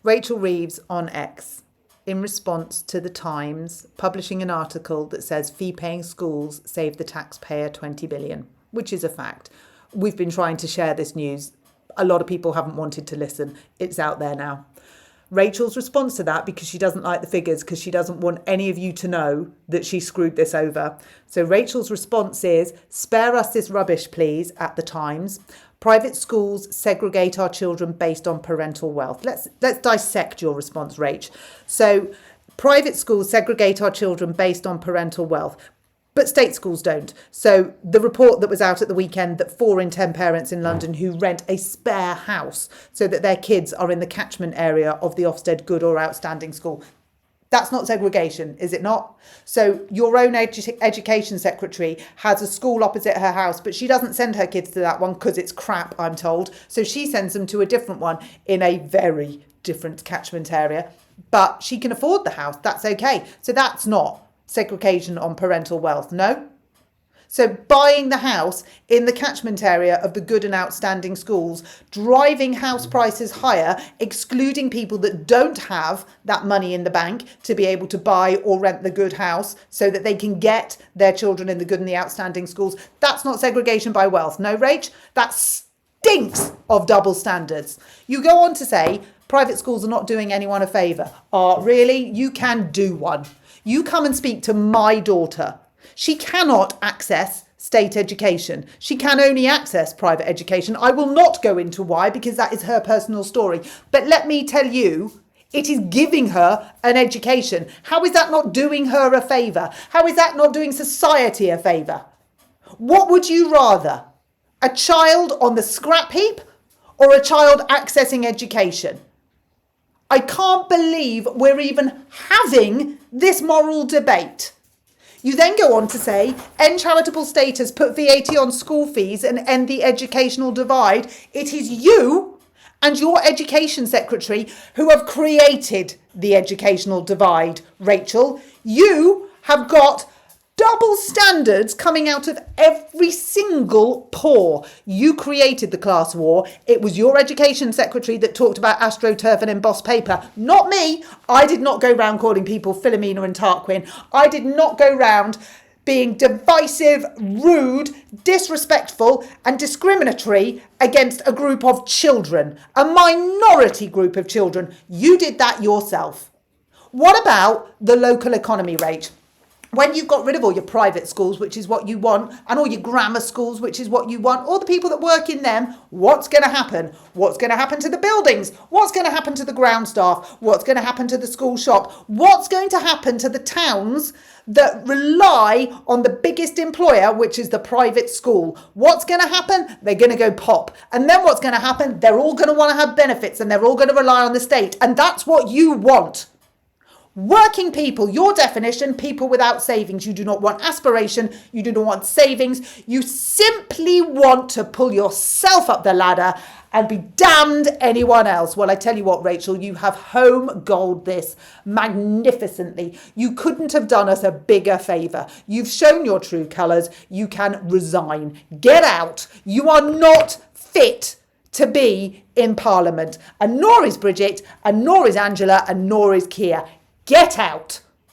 Rachel Reeves on X, in response to The Times publishing an article that says fee-paying schools save the taxpayer 20 billion, which is a fact. We've been trying to share this news. A lot of people haven't wanted to listen. It's out there now. Rachel's response to that, because she doesn't like the figures, because she doesn't want any of you to know that she screwed this over. So Rachel's response is, spare us this rubbish, please, at The Times. Private schools segregate our children based on parental wealth. Let's dissect your response, Rach. So private schools segregate our children based on parental wealth, but state schools don't. So the report that was out at the weekend that 4 in 10 parents in London who rent a spare house so that their kids are in the catchment area of the Ofsted good or outstanding school, that's not segregation, is it not? So your own education secretary has a school opposite her house, but she doesn't send her kids to that one because it's crap, I'm told. So she sends them to a different one in a very different catchment area. But she can afford the house. That's okay. So that's not segregation on parental wealth, no? So buying the house in the catchment area of the good and outstanding schools, driving house prices higher, excluding people that don't have that money in the bank to be able to buy or rent the good house so that they can get their children in the good and the outstanding schools. That's not segregation by wealth. No, Rach? That stinks of double standards. You go on to say private schools are not doing anyone a favour. Really? You can do one. You come and speak to my daughter. She cannot access state education. She can only access private education. I will not go into why, because that is her personal story. But let me tell you, it is giving her an education. How is that not doing her a favour? How is that not doing society a favour? What would you rather? A child on the scrap heap or a child accessing education? I can't believe we're even having this moral debate. You then go on to say, end charitable status, put VAT on school fees and end the educational divide. It is you and your education secretary who have created the educational divide, Rachel. You have got double standards coming out of every single pore. You created the class war. It was your education secretary that talked about AstroTurf and embossed paper, not me. I did not go round calling people Philomena and Tarquin. I did not go round being divisive, rude, disrespectful and discriminatory against a group of children, a minority group of children. You did that yourself. What about the local economy, Rach? When you've got rid of all your private schools, which is what you want, and all your grammar schools, which is what you want, all the people that work in them, what's going to happen? What's going to happen to the buildings? What's going to happen to the ground staff? What's going to happen to the school shop? What's going to happen to the towns that rely on the biggest employer, which is the private school? What's going to happen? They're going to go pop. And then what's going to happen? They're all going to want to have benefits and they're all going to rely on the state. And that's what you want. Working people, your definition, people without savings. You do not want aspiration. You do not want savings. You simply want to pull yourself up the ladder and be damned anyone else. Well, I tell you what, Rachel, you have home goaled this magnificently. You couldn't have done us a bigger favour. You've shown your true colours. You can resign. Get out. You are not fit to be in Parliament. And nor is Bridget, and nor is Angela, and nor is Keir. Get out.